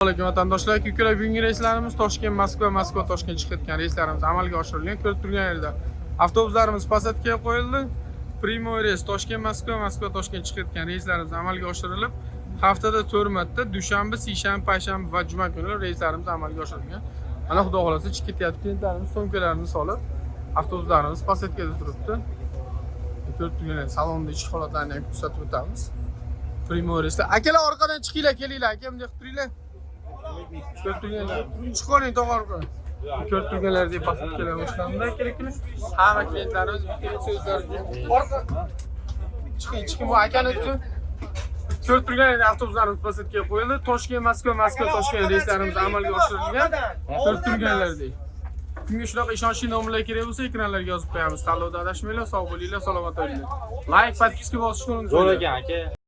Assalomu alaykum vatandoshlar. Bugungi reyslarimiz Toshkent, Moskva, Toshkent chiqayotgan reyslarimiz amalga oshirilgan. Ko'rib turgan yerda avtobuslarimiz posatga qo'yildi. Primoy reys Toshkent, Moskva, Toshkent chiqayotgan reyslarimiz amalga oshirilib, haftada 4 marta dushanba, seshanba, payshanba va juma kunlari reyslarimiz amalga oshirilgan. Mana xudo xolasa chiqib ketyapti. Klientlarimiz so'mkalarni solib, avtobuslarimiz posatga turibdi. Ko'rib turgan salonda ichki holatlarini ham ko'rsatib o'tamiz. Primoy reyslar. Akalar orqadan chiqinglar, kelinglar. Aka, bunday qilib turinglar. Ko'rib turganlar. Chiqoring to'g'ri. Ko'rib turganlardek pasat kela boshlandi. Kerakmi? Hamma klientlarimiz bitta so'zlarga. Orqa. Chiqing bu akani uchun. Ko'rib turganlar avtobuslarimiz pasatga qo'yildi. Toshkent, Moskva, Toshkent reyslarimiz amalga oshirilgan. Ko'rib turganlardek. Kimga shunaqa ishonchli nomerlar kerak bo'lsa, ekranlarga yozib qo'yamiz. Tanlovda adashmanglar, sog' bo'linglar, salomat bo'linglar. Like, podpiska bosishni unutmanglar. Zo'r ekan aka.